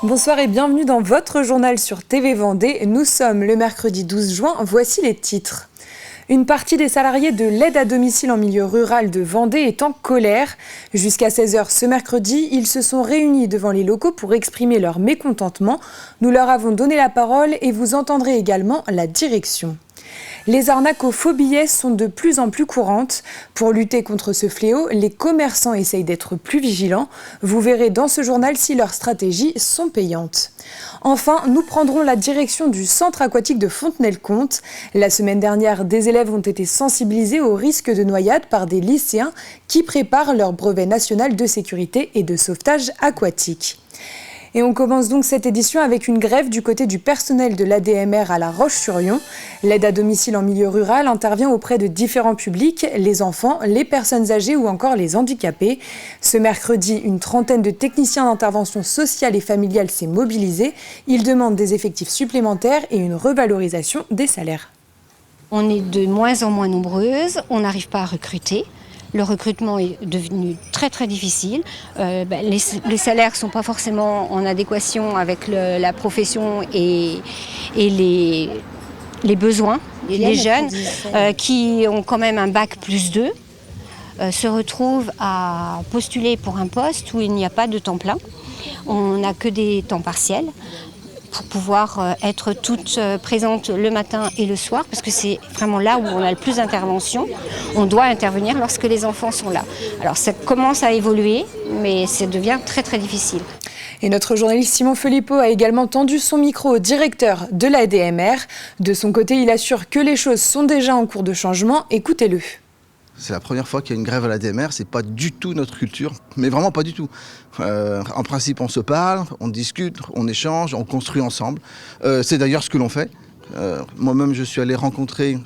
Bonsoir et bienvenue dans votre journal sur TV Vendée. Nous sommes le mercredi 12 juin, voici les titres. Une partie des salariés de l'aide à domicile en milieu rural de Vendée est en colère. Jusqu'à 16h ce mercredi, ils se sont réunis devant les locaux pour exprimer leur mécontentement. Nous leur avons donné la parole et vous entendrez également la direction. Les arnaques aux faux billets sont de plus en plus courantes. Pour lutter contre ce fléau, les commerçants essayent d'être plus vigilants. Vous verrez dans ce journal si leurs stratégies sont payantes. Enfin, nous prendrons la direction du centre aquatique de Fontenay-le-Comte. La semaine dernière, des élèves ont été sensibilisés au risque de noyade par des lycéens qui préparent leur brevet national de sécurité et de sauvetage aquatique. Et on commence donc cette édition avec une grève du côté du personnel de l'ADMR à La Roche-sur-Yon. L'aide à domicile en milieu rural intervient auprès de différents publics, les enfants, les personnes âgées ou encore les handicapés. Ce mercredi, une trentaine de techniciens d'intervention sociale et familiale s'est mobilisée. Ils demandent des effectifs supplémentaires et une revalorisation des salaires. On est de moins en moins nombreuses, on n'arrive pas à recruter. Le recrutement est devenu très très difficile. Les salaires ne sont pas forcément en adéquation avec la profession et les besoins. Les jeunes qui ont quand même un bac plus 2 se retrouvent à postuler pour un poste où il n'y a pas de temps plein. On n'a que des temps partiels pour pouvoir être toutes présentes le matin et le soir, parce que c'est vraiment là où on a le plus d'intervention. On doit intervenir lorsque les enfants sont là. Alors ça commence à évoluer, mais ça devient très très difficile. Et notre journaliste Simon Philippot a également tendu son micro au directeur de l'ADMR. De son côté, il assure que les choses sont déjà en cours de changement. Écoutez-le. C'est la première fois qu'il y a une grève à l'ADMR, c'est pas du tout notre culture, mais vraiment pas du tout. En principe, on se parle, on discute, on échange, on construit ensemble. C'est d'ailleurs ce que l'on fait. Moi-même, je suis allé rencontrer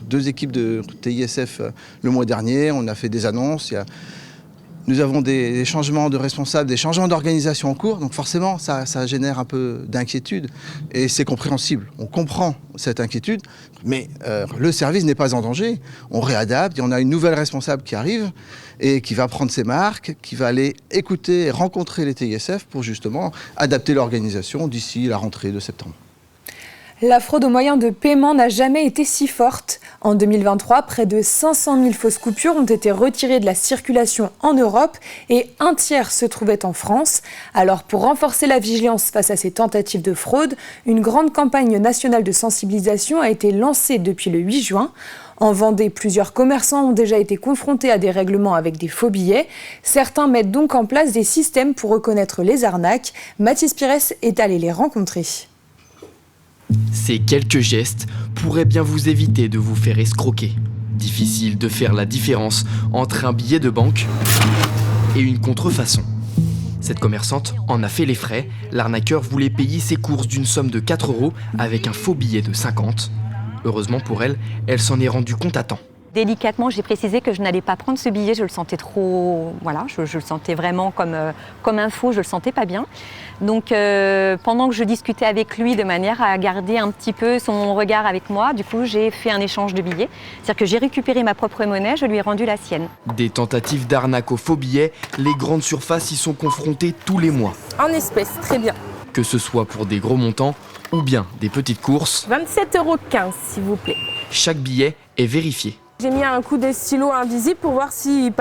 2 équipes de TISF le mois dernier. On a fait des annonces. Nous avons des changements de responsables, des changements d'organisation en cours. Donc forcément, ça génère un peu d'inquiétude. Et c'est compréhensible. On comprend cette inquiétude. Mais le service n'est pas en danger. On réadapte. Et on a une nouvelle responsable qui arrive et qui va prendre ses marques, qui va aller écouter et rencontrer les TISF pour justement adapter l'organisation d'ici la rentrée de septembre. La fraude aux moyens de paiement n'a jamais été si forte. En 2023, près de 500 000 fausses coupures ont été retirées de la circulation en Europe et un tiers se trouvait en France. Alors pour renforcer la vigilance face à ces tentatives de fraude, une grande campagne nationale de sensibilisation a été lancée depuis le 8 juin. En Vendée, plusieurs commerçants ont déjà été confrontés à des règlements avec des faux billets. Certains mettent donc en place des systèmes pour reconnaître les arnaques. Mathis Pires est allé les rencontrer. Ces quelques gestes pourraient bien vous éviter de vous faire escroquer. Difficile de faire la différence entre un billet de banque et une contrefaçon. Cette commerçante en a fait les frais. L'arnaqueur voulait payer ses courses d'une somme de 4 € avec un faux billet de 50. Heureusement pour elle, elle s'en est rendue compte à temps. Délicatement, j'ai précisé que je n'allais pas prendre ce billet, je le sentais trop... Voilà, je le sentais vraiment comme un faux, je le sentais pas bien. Donc pendant que je discutais avec lui de manière à garder un petit peu son regard avec moi, du coup j'ai fait un échange de billets. C'est-à-dire que j'ai récupéré ma propre monnaie, je lui ai rendu la sienne. Des tentatives d'arnaque aux faux billets, les grandes surfaces y sont confrontées tous les mois. En espèces, très bien. Que ce soit pour des gros montants ou bien des petites courses. 27,15 € s'il vous plaît. Chaque billet est vérifié. J'ai mis un coup de stylo invisible pour voir s'il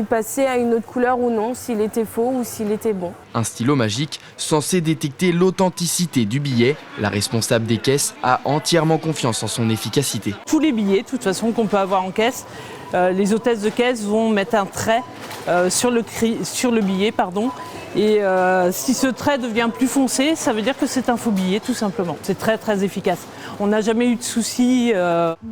passait à une autre couleur ou non, s'il était faux ou s'il était bon. Un stylo magique censé détecter l'authenticité du billet. La responsable des caisses a entièrement confiance en son efficacité. Tous les billets, de toute façon, qu'on peut avoir en caisse, les hôtesses de caisse vont mettre un trait sur le billet. Et si ce trait devient plus foncé, ça veut dire que c'est un faux billet, tout simplement. C'est très très efficace. On n'a jamais eu de soucis.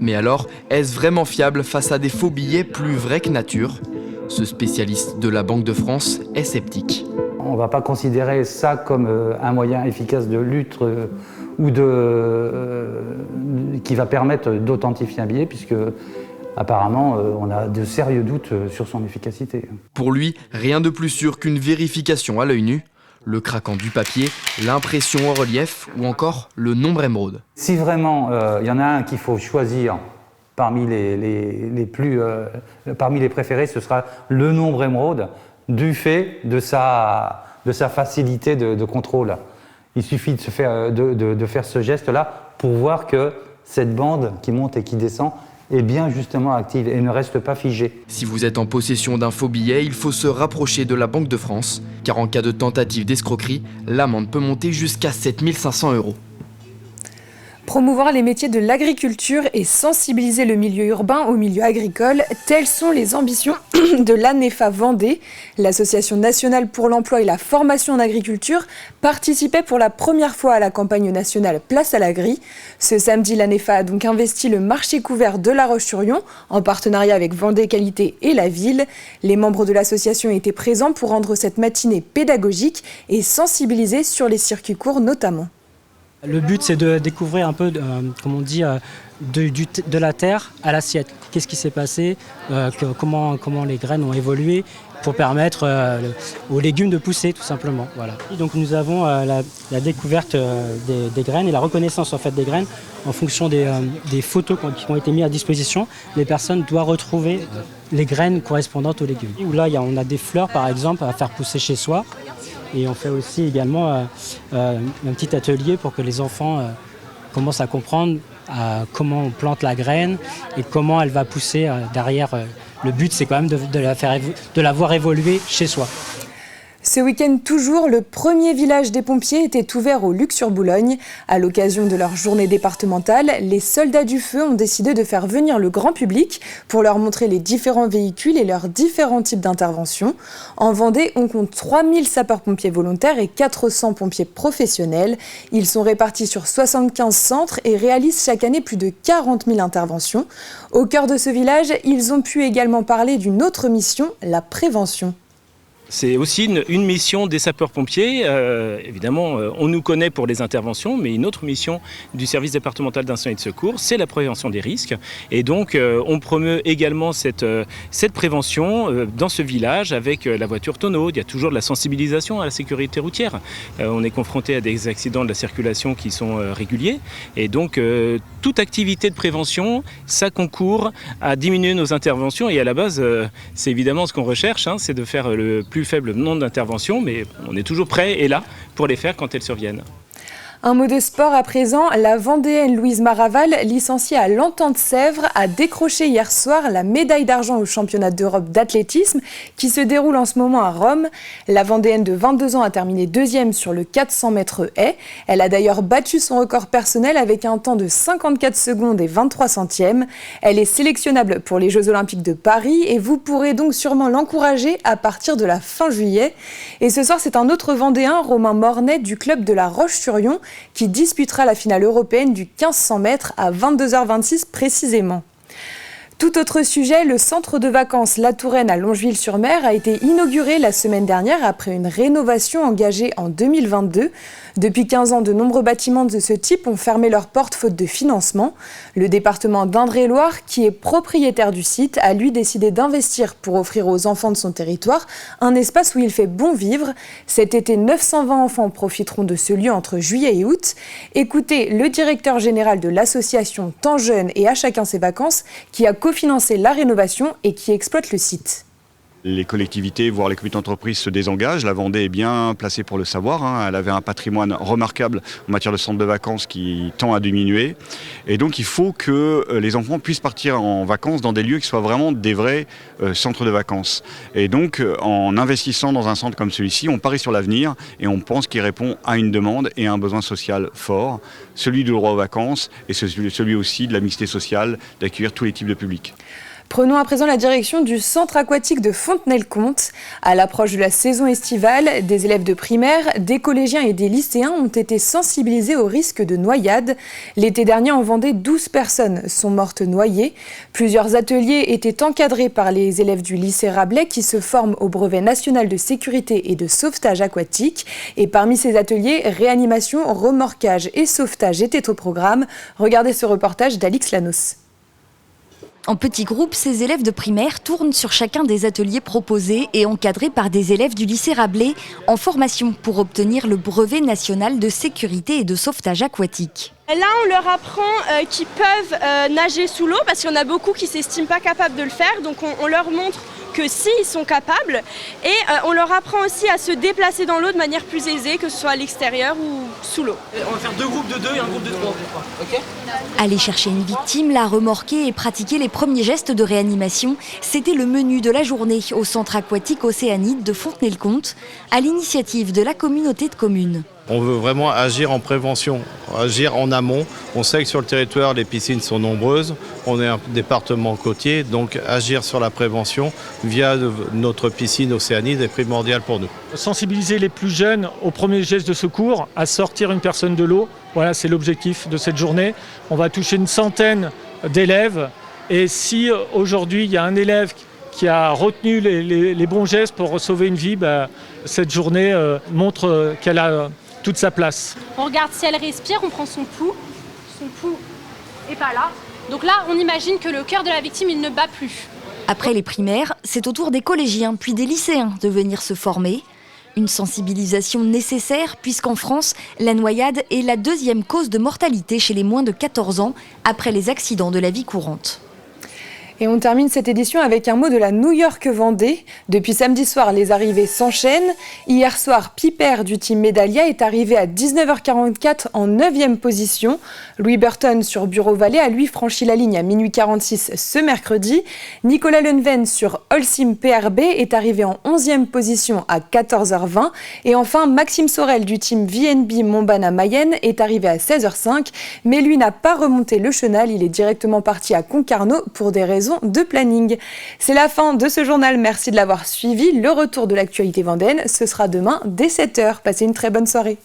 Mais alors, est-ce vraiment fiable face à des faux billets plus vrais que nature ? Ce spécialiste de la Banque de France est sceptique. On ne va pas considérer ça comme un moyen efficace de lutte ou qui va permettre d'authentifier un billet, puisque apparemment, on a de sérieux doutes sur son efficacité. Pour lui, rien de plus sûr qu'une vérification à l'œil nu. Le craquant du papier, l'impression en relief ou encore le nombre émeraude. Si vraiment il y en a un qu'il faut choisir parmi parmi les préférés, ce sera le nombre émeraude, du fait de sa facilité de contrôle. Il suffit de faire ce geste-là pour voir que cette bande qui monte et qui descend est bien justement active et ne reste pas figée. Si vous êtes en possession d'un faux billet, il faut se rapprocher de la Banque de France, car en cas de tentative d'escroquerie, l'amende peut monter jusqu'à 7 500 €. Promouvoir les métiers de l'agriculture et sensibiliser le milieu urbain au milieu agricole, telles sont les ambitions de l'ANEFA Vendée. L'Association nationale pour l'emploi et la formation en agriculture participait pour la première fois à la campagne nationale Place à l'Agri. Ce samedi, l'ANEFA a donc investi le marché couvert de La Roche-sur-Yon en partenariat avec Vendée Qualité et la ville. Les membres de l'association étaient présents pour rendre cette matinée pédagogique et sensibiliser sur les circuits courts notamment. Le but, c'est de découvrir un peu, de la terre à l'assiette. Qu'est-ce qui s'est passé, comment les graines ont évolué pour permettre aux légumes de pousser, tout simplement. Voilà. Et donc nous avons la découverte des graines et la reconnaissance en fait, des graines en fonction des photos qui ont été mises à disposition. Les personnes doivent retrouver les graines correspondantes aux légumes. Où là, on a des fleurs, par exemple, à faire pousser chez soi. Et on fait aussi également un petit atelier pour que les enfants commencent à comprendre comment on plante la graine et comment elle va pousser derrière. Le but, c'est quand même de la voir évoluer chez soi. Ce week-end toujours, le premier village des pompiers était ouvert au Luc-sur-Boulogne. À l'occasion de leur journée départementale, les soldats du feu ont décidé de faire venir le grand public pour leur montrer les différents véhicules et leurs différents types d'interventions. En Vendée, on compte 3000 sapeurs-pompiers volontaires et 400 pompiers professionnels. Ils sont répartis sur 75 centres et réalisent chaque année plus de 40 000 interventions. Au cœur de ce village, ils ont pu également parler d'une autre mission, la prévention. C'est aussi une mission des sapeurs-pompiers. Évidemment, on nous connaît pour les interventions, mais une autre mission du service départemental d'incendie et de secours, c'est la prévention des risques. Et donc, on promeut également cette prévention dans ce village avec la voiture tonneau. Il y a toujours de la sensibilisation à la sécurité routière. On est confronté à des accidents de la circulation qui sont réguliers. Et donc, toute activité de prévention, ça concourt à diminuer nos interventions. Et à la base, c'est évidemment ce qu'on recherche, c'est de faire le plus faible nombre d'interventions, mais on est toujours prêt et là pour les faire quand elles surviennent. Un mot de sport à présent, la Vendéenne Louise Maraval, licenciée à l'Entente-Sèvres, a décroché hier soir la médaille d'argent au championnat d'Europe d'athlétisme qui se déroule en ce moment à Rome. La Vendéenne de 22 ans a terminé deuxième sur le 400 mètres haies. Elle a d'ailleurs battu son record personnel avec un temps de 54 secondes et 23 centièmes. Elle est sélectionnable pour les Jeux Olympiques de Paris et vous pourrez donc sûrement l'encourager à partir de la fin juillet. Et ce soir, c'est un autre Vendéen, Romain Mornay, du club de La Roche-sur-Yon, qui disputera la finale européenne du 1500 mètres à 22h26 précisément. Tout autre sujet, le centre de vacances La Touraine à Longeville-sur-Mer a été inauguré la semaine dernière après une rénovation engagée en 2022. Depuis 15 ans, de nombreux bâtiments de ce type ont fermé leurs portes faute de financement. Le département d'Indre-et-Loire, qui est propriétaire du site, a lui décidé d'investir pour offrir aux enfants de son territoire un espace où il fait bon vivre. Cet été, 920 enfants profiteront de ce lieu entre juillet et août. Écoutez le directeur général de l'association Temps Jeune et À Chacun ses vacances, qui a cofinancé la rénovation et qui exploite le site. Les collectivités, voire les comités d'entreprise se désengagent. La Vendée est bien placée pour le savoir. Elle avait un patrimoine remarquable en matière de centres de vacances qui tend à diminuer. Et donc il faut que les enfants puissent partir en vacances dans des lieux qui soient vraiment des vrais centres de vacances. Et donc en investissant dans un centre comme celui-ci, on parie sur l'avenir et on pense qu'il répond à une demande et à un besoin social fort, celui du droit aux vacances et celui aussi de la mixité sociale, d'accueillir tous les types de publics. Prenons à présent la direction du centre aquatique de Fontenay-le-Comte. À l'approche de la saison estivale, des élèves de primaire, des collégiens et des lycéens ont été sensibilisés au risque de noyade. L'été dernier, en Vendée, 12 personnes sont mortes noyées. Plusieurs ateliers étaient encadrés par les élèves du lycée Rabelais qui se forment au brevet national de sécurité et de sauvetage aquatique. Et parmi ces ateliers, réanimation, remorquage et sauvetage étaient au programme. Regardez ce reportage d'Alix Lanos. En petits groupes, ces élèves de primaire tournent sur chacun des ateliers proposés et encadrés par des élèves du lycée Rabelais en formation pour obtenir le brevet national de sécurité et de sauvetage aquatique. Là, on leur apprend qu'ils peuvent nager sous l'eau parce qu'il y en a beaucoup qui ne s'estiment pas capables de le faire. Donc on leur montre que si, ils sont capables. Et on leur apprend aussi à se déplacer dans l'eau de manière plus aisée, que ce soit à l'extérieur ou sous l'eau. On va faire 2 groupes de 2 et un groupe de 3. Ok ? Aller chercher une victime, la remorquer et pratiquer les premiers gestes de réanimation, c'était le menu de la journée au centre aquatique Océanide de Fontenay-le-Comte, à l'initiative de la communauté de communes. On veut vraiment agir en prévention, agir en amont. On sait que sur le territoire, les piscines sont nombreuses. On est un département côtier, donc agir sur la prévention via notre piscine Océanide est primordial pour nous. Sensibiliser les plus jeunes aux premiers gestes de secours, à sortir une personne de l'eau. Voilà, c'est l'objectif de cette journée. On va toucher une centaine d'élèves. Et si aujourd'hui, il y a un élève qui a retenu les bons gestes pour sauver une vie, cette journée montre qu'elle a toute sa place. On regarde si elle respire, on prend son pouls est pas là. Donc là, on imagine que le cœur de la victime, il ne bat plus. Après les primaires, c'est au tour des collégiens puis des lycéens de venir se former. Une sensibilisation nécessaire puisqu'en France, la noyade est la 2e cause de mortalité chez les moins de 14 ans après les accidents de la vie courante. Et on termine cette édition avec un mot de la New York Vendée. Depuis samedi soir, les arrivées s'enchaînent. Hier soir, Piper du team Medallia est arrivé à 19h44 en 9e position. Louis Burton sur Bureau Valley a lui franchi la ligne à minuit 46 ce mercredi. Nicolas Lenven sur Holcim PRB est arrivé en 11e position à 14h20. Et enfin, Maxime Sorel du team VNB Montbana Mayenne est arrivé à 16h05. Mais lui n'a pas remonté le chenal, il est directement parti à Concarneau pour des raisons de planning. C'est la fin de ce journal, merci de l'avoir suivi. Le retour de l'actualité vendéenne, ce sera demain dès 7h. Passez une très bonne soirée.